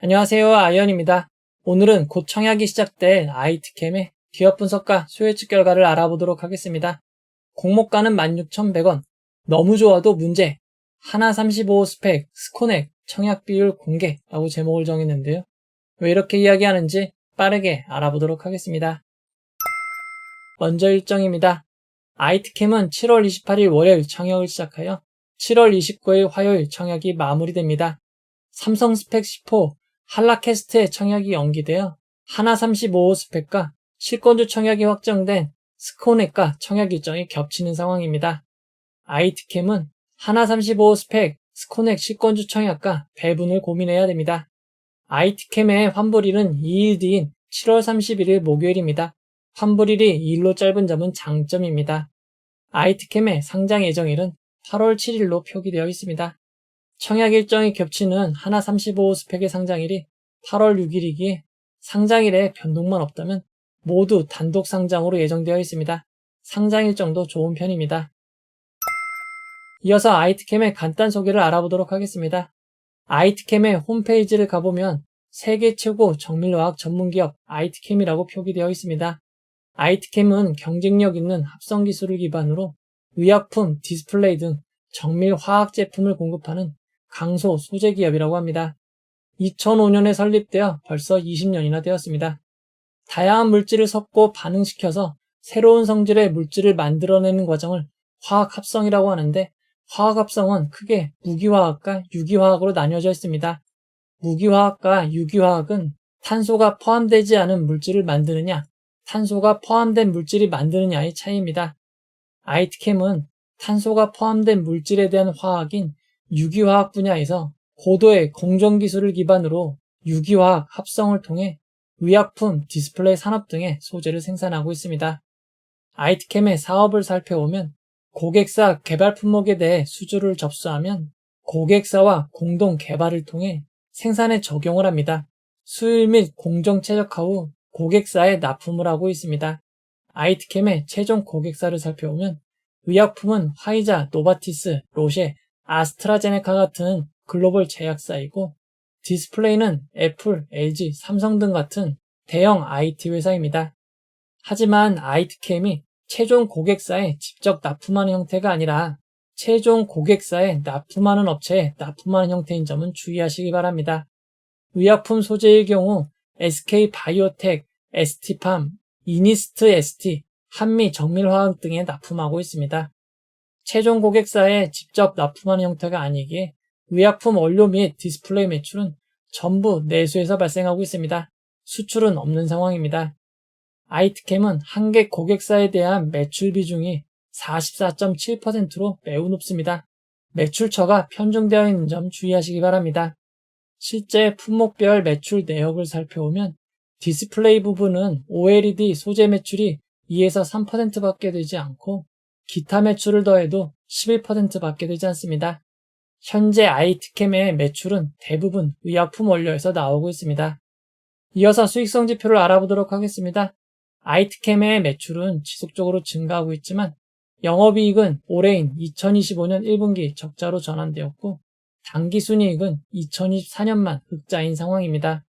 안녕하세요. 아이언입니다. 오늘은 곧 청약이 시작될 아이트캠의 기업 분석과 수요예측 결과를 알아보도록 하겠습니다. 공모가는 16,100원, 너무 좋아도 문제, 하나 35호 스펙, 스코넥, 청약 비율 공개라고 제목을 정했는데요. 왜 이렇게 이야기하는지 빠르게 알아보도록 하겠습니다. 먼저 일정입니다. 아이트캠은 7월 28일 월요일 청약을 시작하여 7월 29일 화요일 청약이 마무리됩니다. 삼성 스펙 10호 한라캐스트의 청약이 연기되어 하나 35호 스펙과 실권주 청약이 확정된 스코넥과 청약 일정이 겹치는 상황입니다. 아이트캠은 하나 35호 스펙, 스코넥 실권주 청약과 배분을 고민해야 됩니다. 아이트캠의 환불일은 2일 뒤인 7월 31일 목요일입니다. 환불일이 2일로 짧은 점은 장점입니다. 아이트캠의 상장 예정일은 8월 7일로 표기되어 있습니다. 청약 일정이 겹치는 하나 35호 스펙의 상장일이 8월 6일이기에 상장일에 변동만 없다면 모두 단독 상장으로 예정되어 있습니다. 상장 일정도 좋은 편입니다. 이어서 아이트캠의 간단 소개를 알아보도록 하겠습니다. 아이트캠의 홈페이지를 가보면 세계 최고 정밀화학 전문기업 아이트캠이라고 표기되어 있습니다. 아이트캠은 경쟁력 있는 합성 기술을 기반으로 의약품, 디스플레이 등 정밀화학 제품을 공급하는 강소 소재 기업이라고 합니다. 2005년에 설립되어 벌써 20년이나 되었습니다. 다양한 물질을 섞고 반응시켜서 새로운 성질의 물질을 만들어내는 과정을 화학합성이라고 하는데, 화학합성은 크게 무기화학과 유기화학으로 나뉘어져 있습니다. 무기화학과 유기화학은 탄소가 포함되지 않은 물질을 만드느냐, 탄소가 포함된 물질이 만드느냐의 차이입니다. 아이트캠은 탄소가 포함된 물질에 대한 화학인 유기화학 분야에서 고도의 공정기술을 기반으로 유기화학 합성을 통해 의약품, 디스플레이 산업 등의 소재를 생산하고 있습니다. 아이트캠의 사업을 살펴보면 고객사 개발 품목에 대해 수주를 접수하면 고객사와 공동 개발을 통해 생산에 적용을 합니다. 수율 및 공정 최적화 후 고객사에 납품을 하고 있습니다. 아이트캠의 최종 고객사를 살펴보면 의약품은 화이자, 노바티스, 로쉐, 아스트라제네카 같은 글로벌 제약사이고, 디스플레이는 애플, LG, 삼성 등 같은 대형 IT 회사입니다. 하지만 아이트캠이 최종 고객사에 직접 납품하는 형태가 아니라 최종 고객사에 납품하는 업체에 납품하는 형태인 점은 주의하시기 바랍니다. 의약품 소재의 경우 SK바이오텍, ST팜, 이니스트 ST, 한미 정밀화학 등에 납품하고 있습니다. 최종 고객사에 직접 납품하는 형태가 아니기에 의약품 원료 및 디스플레이 매출은 전부 내수에서 발생하고 있습니다. 수출은 없는 상황입니다. 아이트캠은 한개 고객사에 대한 매출 비중이 44.7%로 매우 높습니다. 매출처가 편중되어 있는 점 주의하시기 바랍니다. 실제 품목별 매출 내역을 살펴보면 디스플레이 부분은 OLED 소재 매출이 2에서 3%밖에 되지 않고 기타 매출을 더해도 11%밖에 되지 않습니다. 현재 아이트캠의 매출은 대부분 의약품 원료에서 나오고 있습니다. 이어서 수익성 지표를 알아보도록 하겠습니다. 아이트캠의 매출은 지속적으로 증가하고 있지만 영업이익은 올해인 2025년 1분기 적자로 전환되었고, 당기순이익은 2024년만 흑자인 상황입니다.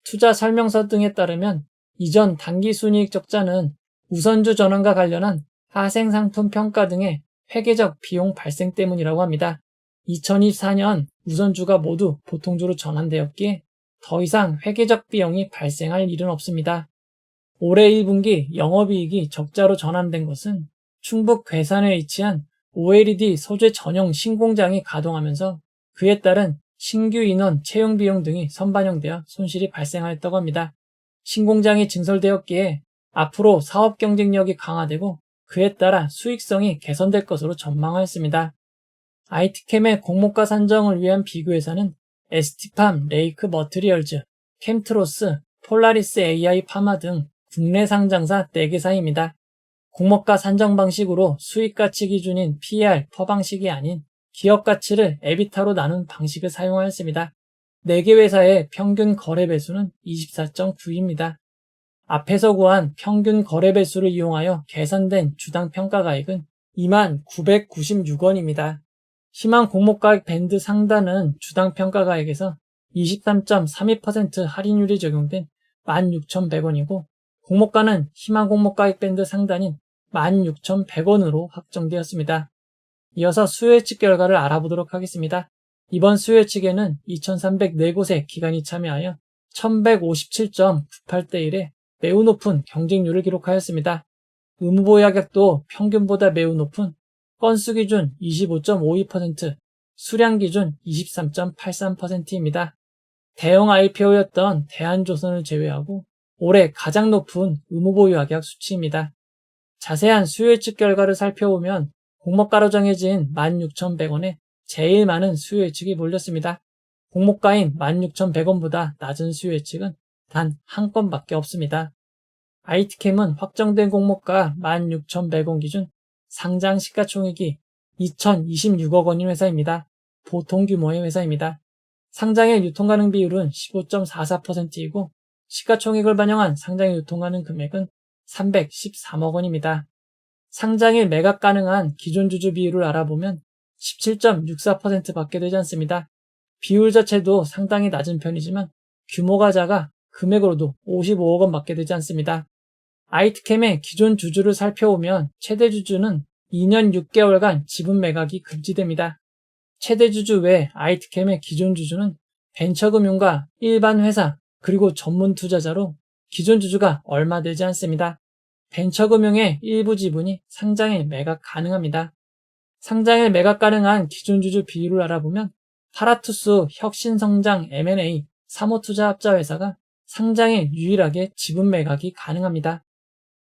투자 설명서 등에 따르면 이전 당기순이익 적자는 우선주 전환과 관련한 하생상품 평가 등의 회계적 비용 발생 때문이라고 합니다. 2024년 우선주가 모두 보통주로 전환되었기에 더 이상 회계적 비용이 발생할 일은 없습니다. 올해 1분기 영업이익이 적자로 전환된 것은 충북 괴산에 위치한 OLED 소재 전용 신공장이 가동하면서 그에 따른 신규 인원 채용 비용 등이 선반영되어 손실이 발생하였다고 합니다. 신공장이 증설되었기에 앞으로 사업 경쟁력이 강화되고 그에 따라 수익성이 개선될 것으로 전망하였습니다. 아이트캠의 공모가 산정을 위한 비교회사는 ST팜, 레이크 머트리얼즈, 캠트로스, 폴라리스 AI 파마 등 국내 상장사 4개사입니다. 공모가 산정 방식으로 수익가치 기준인 PER 퍼 방식이 아닌 기업가치를 에비타로 나눈 방식을 사용하였습니다. 4개 회사의 평균 거래 배수는 24.9입니다. 앞에서 구한 평균 거래 배수를 이용하여 계산된 주당 평가가액은 2996원입니다. 희망 공모가액 밴드 상단은 주당 평가가액에서 23.32% 할인율이 적용된 16,100원이고 공모가는 희망 공모가액 밴드 상단인 16,100원으로 확정되었습니다. 이어서 수요 예측 결과를 알아보도록 하겠습니다. 이번 수요 예측에는 2,304곳의 기관이 참여하여 1,157.98대 1의 매우 높은 경쟁률을 기록하였습니다. 의무보유 하객도 평균보다 매우 높은 건수 기준 25.52%, 수량 기준 23.83%입니다. 대형 IPO였던 대한조선을 제외하고 올해 가장 높은 의무보유 하객 수치입니다. 자세한 수요 예측 결과를 살펴보면 공모가로 정해진 16,100원에 제일 많은 수요 예측이 몰렸습니다. 공모가인 16,100원보다 낮은 수요 예측은 단 한 건밖에 없습니다. IT캠은 확정된 공모가 16,100원 기준 상장 시가총액이 2,026억 원인 회사입니다. 보통 규모의 회사입니다. 상장일 유통가능 비율은 15.44%이고 시가총액을 반영한 상장일 유통가능 금액은 313억 원입니다. 상장일 매각 가능한 기존 주주 비율을 알아보면 17.64%밖에 되지 않습니다. 비율 자체도 상당히 낮은 편이지만 규모가 작아 금액으로도 55억 원밖에 되지 않습니다. 아이트캠의 기존 주주를 살펴보면 최대 주주는 2년 6개월간 지분 매각이 금지됩니다. 최대 주주 외 아이트캠의 기존 주주는 벤처금융과 일반 회사 그리고 전문 투자자로 기존 주주가 얼마 되지 않습니다. 벤처금융의 일부 지분이 상장일 매각 가능합니다. 상장일 매각 가능한 기존 주주 비율을 알아보면 파라투스 혁신성장 M&A 사모투자합자회사가 상장일 유일하게 지분 매각이 가능합니다.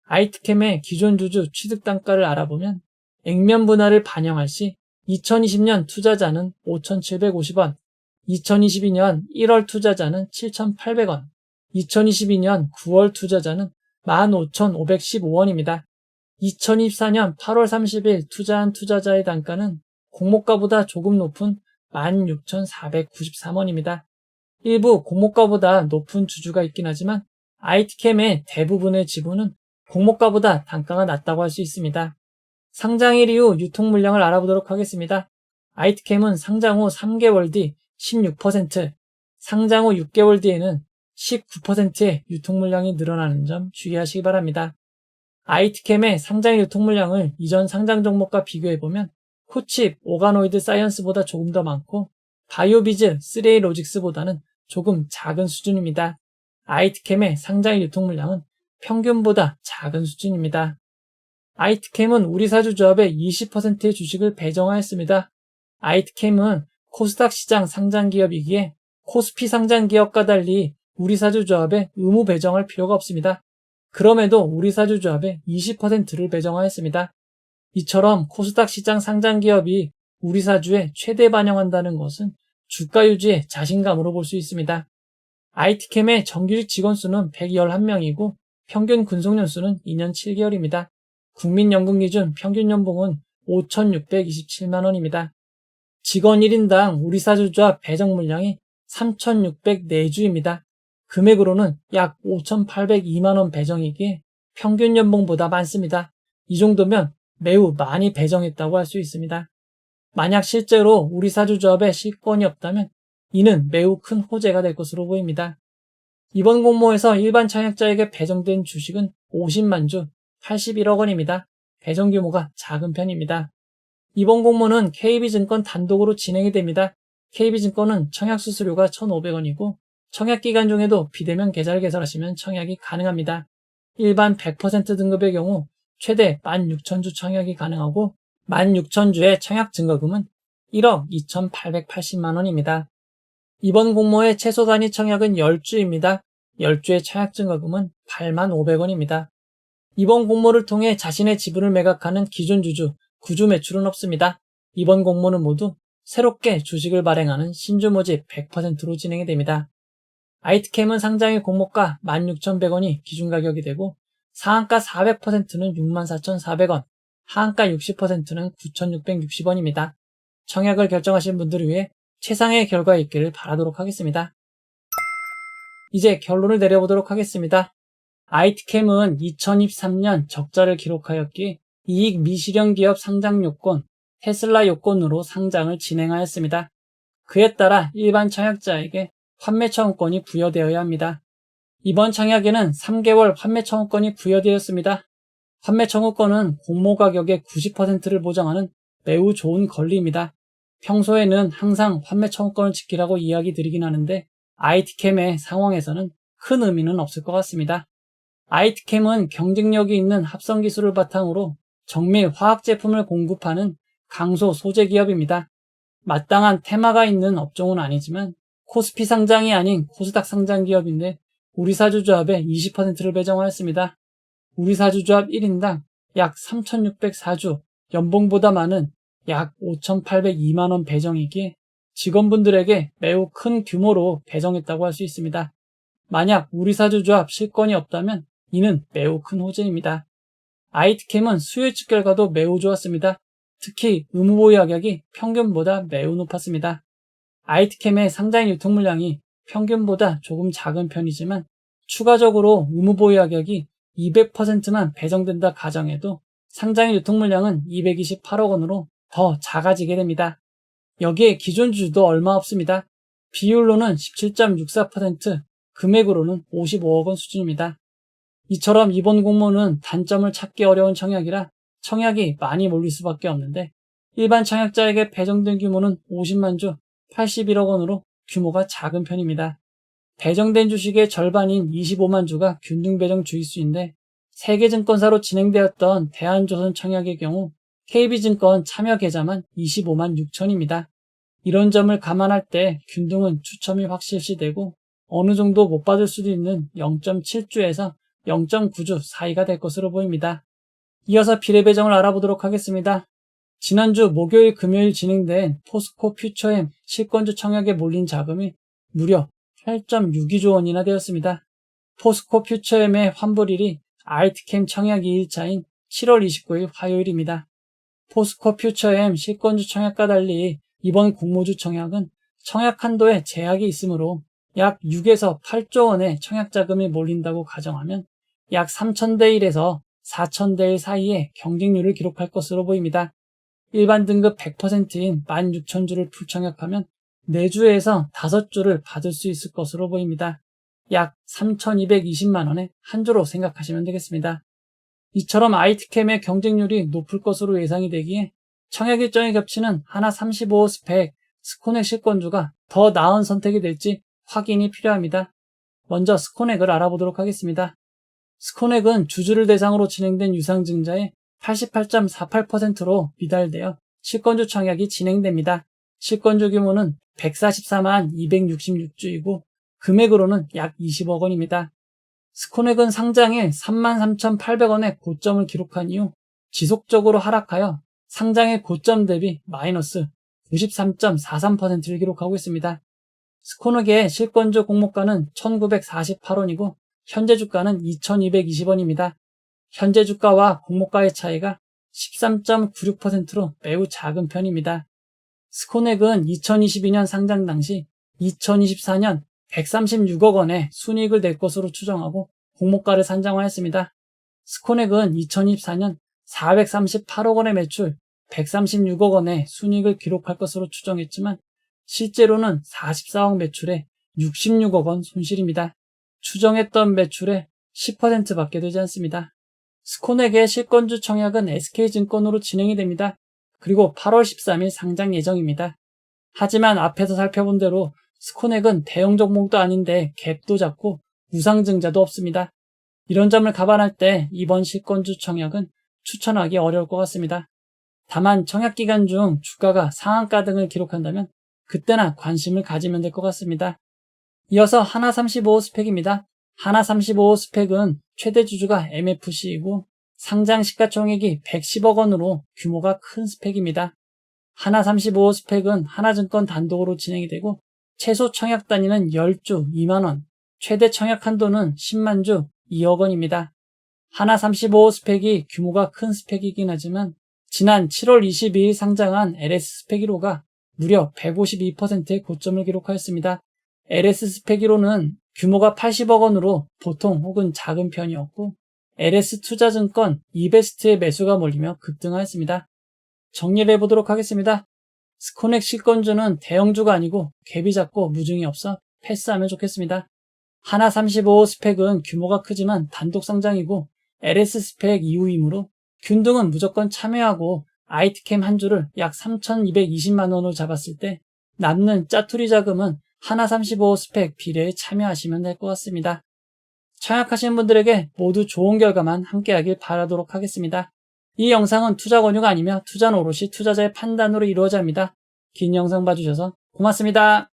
아이트캠의 기존 주주 취득 단가를 알아보면 액면 분할을 반영할 시 2020년 투자자는 5,750원, 2022년 1월 투자자는 7,800원, 2022년 9월 투자자는 15,515원입니다. 2024년 8월 30일 투자한 투자자의 단가는 공모가보다 조금 높은 16,493원입니다. 일부 공모가보다 높은 주주가 있긴 하지만 아이트캠의 대부분의 지분은 공모가보다 단가가 낮다고 할 수 있습니다. 상장일 이후 유통 물량을 알아보도록 하겠습니다. 아이트캠은 상장 후 3개월 뒤 16%, 상장 후 6개월 뒤에는 19%의 유통 물량이 늘어나는 점 주의하시기 바랍니다. 아이트캠의 상장 유통 물량을 이전 상장 종목과 비교해보면 코칩, 오가노이드 사이언스보다 조금 더 많고 바이오비즈, 3A 로직스보다는 조금 작은 수준입니다. 아이트캠의 상장 유통 물량은 평균보다 작은 수준입니다. 아이트캠은 우리사주조합의 20%의 주식을 배정하였습니다. 아이트캠은 코스닥 시장 상장 기업이기에 코스피 상장 기업과 달리 우리사주조합에 의무 배정할 필요가 없습니다. 그럼에도 우리사주조합에 20%를 배정하였습니다. 이처럼 코스닥 시장 상장 기업이 우리사주에 최대 반영한다는 것은 주가 유지의 자신감으로 볼 수 있습니다. 아이트캠의 정규직 직원 수는 111명이고 평균 근속년 수는 2년 7개월입니다. 국민연금 기준 평균 연봉은 5,627만 원입니다. 직원 1인당 우리사주조합 배정 물량이 3,604주입니다. 금액으로는 약 5,802만 원 배정이기에 평균 연봉보다 많습니다. 이 정도면 매우 많이 배정했다고 할 수 있습니다. 만약 실제로 우리사주조합에 실권이 없다면 이는 매우 큰 호재가 될 것으로 보입니다. 이번 공모에서 일반 청약자에게 배정된 주식은 50만 주, 81억 원입니다. 배정 규모가 작은 편입니다. 이번 공모는 KB증권 단독으로 진행이 됩니다. KB증권은 청약 수수료가 1,500원이고 청약 기간 중에도 비대면 계좌를 개설하시면 청약이 가능합니다. 일반 100% 등급의 경우 최대 16,000주 청약이 가능하고 16,000주의 청약 증거금은 1억 2,880만 원입니다. 이번 공모의 최소 단위 청약은 10주입니다. 10주의 청약 증거금은 85,500원입니다. 이번 공모를 통해 자신의 지분을 매각하는 기존 주주, 구주 매출은 없습니다. 이번 공모는 모두 새롭게 주식을 발행하는 신주 모집 100%로 진행이 됩니다. 아이트캠은 상장일 공모가 16,100원이 기준 가격이 되고 상한가 400%는 64,400원, 하한가 60%는 9,660원입니다. 청약을 결정하신 분들을 위해 최상의 결과 있기를 바라도록 하겠습니다. 이제 결론을 내려보도록 하겠습니다. 아이트캠은 2023년 적자를 기록하였기에 이익 미실현 기업 상장 요건, 테슬라 요건으로 상장을 진행하였습니다. 그에 따라 일반 청약자에게 환매 청구권이 부여되어야 합니다. 이번 청약에는 3개월 환매 청구권이 부여되었습니다. 환매 청구권은 공모 가격의 90%를 보장하는 매우 좋은 권리입니다. 평소에는 항상 환매 청구권을 지키라고 이야기 드리긴 하는데 IT캠의 상황에서는 큰 의미는 없을 것 같습니다. IT캠은 경쟁력이 있는 합성 기술을 바탕으로 정밀 화학 제품을 공급하는 강소 소재 기업입니다. 마땅한 테마가 있는 업종은 아니지만 코스피 상장이 아닌 코스닥 상장 기업인데 우리사주조합의 20%를 배정하였습니다. 우리사주조합 1인당 약 3,604주, 연봉보다 많은 약 5,802만원 배정이기에 직원분들에게 매우 큰 규모로 배정했다고 할 수 있습니다. 만약 우리사주조합 실권이 없다면 이는 매우 큰 호재입니다. IT캠은 수요일측 결과도 매우 좋았습니다. 특히 의무보유 가격이 평균보다 매우 높았습니다. IT캠의 상장 유통 물량이 평균보다 조금 작은 편이지만 추가적으로 의무보유 가격이 200%만 배정된다 가정해도 상장 유통 물량은 228억 원으로 더 작아지게 됩니다. 여기에 기존 주주도 얼마 없습니다. 비율로는 17.64%, 금액으로는 55억 원 수준입니다. 이처럼 이번 공모는 단점을 찾기 어려운 청약이라 청약이 많이 몰릴 수밖에 없는데 일반 청약자에게 배정된 규모는 50만 주, 81억 원으로 규모가 작은 편입니다. 배정된 주식의 절반인 25만 주가 균등 배정 주의수인데 세계증권사로 진행되었던 대한조선 청약의 경우 KB증권 참여 계좌만 25만 6천입니다. 이런 점을 감안할 때 균등은 추첨이 확실시되고 어느 정도 못 받을 수도 있는 0.7주에서 0.9주 사이가 될 것으로 보입니다. 이어서 비례 배정을 알아보도록 하겠습니다. 지난주 목요일 금요일 진행된 포스코 퓨처엠 실권주 청약에 몰린 자금이 무려 8.62조 원이나 되었습니다. 포스코 퓨처엠의 환불일이 IT캠 청약 2일차인 7월 29일 화요일입니다. 포스코 퓨처엠 실권주 청약과 달리 이번 공모주 청약은 청약 한도에 제약이 있으므로 약 6에서 8조 원의 청약 자금이 몰린다고 가정하면 약 3,000대 1에서 4,000대 1 사이의 경쟁률을 기록할 것으로 보입니다. 일반 등급 100%인 16,000주를 풀청약하면 4주에서 5주를 받을 수 있을 것으로 보입니다. 약 3,220만원의 한 주로 생각하시면 되겠습니다. 이처럼 IT캠의 경쟁률이 높을 것으로 예상이 되기에 청약 일정이 겹치는 하나 35호 스펙 스코넥 실권주가 더 나은 선택이 될지 확인이 필요합니다. 먼저 스코넥을 알아보도록 하겠습니다. 스코넥은 주주를 대상으로 진행된 유상증자의 88.48%로 미달되어 실권주 청약이 진행됩니다. 실권주 규모는 144만 266주이고 금액으로는 약 20억 원입니다. 스코넥은 상장에 33,800원의 고점을 기록한 이후 지속적으로 하락하여 상장의 고점 대비 마이너스 93.43%를 기록하고 있습니다. 스코넥의 실권주 공모가는 1,948원이고 현재 주가는 2,220원입니다. 현재 주가와 공모가의 차이가 13.96%로 매우 작은 편입니다. 스코넥은 2022년 상장 당시 2024년 136억 원의 순이익을 낼 것으로 추정하고 공모가를 산정하였습니다. 스코넥은 2024년 438억 원의 매출, 136억 원의 순이익을 기록할 것으로 추정했지만 실제로는 44억 매출에 66억 원 손실입니다. 추정했던 매출의 10%밖에 되지 않습니다. 스코넥의 실권주 청약은 SK증권으로 진행이 됩니다. 그리고 8월 13일 상장 예정입니다. 하지만 앞에서 살펴본 대로 스코넥은 대형 종목도 아닌데 갭도 작고 우상증자도 없습니다. 이런 점을 감안할 때 이번 실권주 청약은 추천하기 어려울 것 같습니다. 다만 청약 기간 중 주가가 상한가 등을 기록한다면 그때나 관심을 가지면 될 것 같습니다. 이어서 하나 35호 스펙입니다. 하나 35호 스펙은 최대 주주가 MFC이고 상장 시가총액이 110억 원으로 규모가 큰 스펙입니다. 하나 35호 스펙은 하나증권 단독으로 진행이 되고 최소 청약 단위는 10주 2만원, 최대 청약 한도는 10만 주 2억 원입니다. 하나 35호 스펙이 규모가 큰 스펙이긴 하지만 지난 7월 22일 상장한 LS 스펙 1호가 무려 152%의 고점을 기록하였습니다. LS 스펙 1호는 규모가 80억 원으로 보통 혹은 작은 편이었고 LS 투자증권 이베스트의 매수가 몰리며 급등하였습니다. 정리를 해보도록 하겠습니다. 스코넥 실권주는 대형주가 아니고 갭이 작고 무중이 없어 패스하면 좋겠습니다. 하나 35 스펙은 규모가 크지만 단독 상장이고 LS 스펙 이후이므로 균등은 무조건 참여하고 IT캠 한 주를 약 3,220만원으로 잡았을 때 남는 짜투리 자금은 하나 35 스펙 비례에 참여하시면 될 것 같습니다. 청약하시는 분들에게 모두 좋은 결과만 함께하길 바라도록 하겠습니다. 이 영상은 투자 권유가 아니며 투자는 오롯이 투자자의 판단으로 이루어져야 합니다. 긴 영상 봐주셔서 고맙습니다.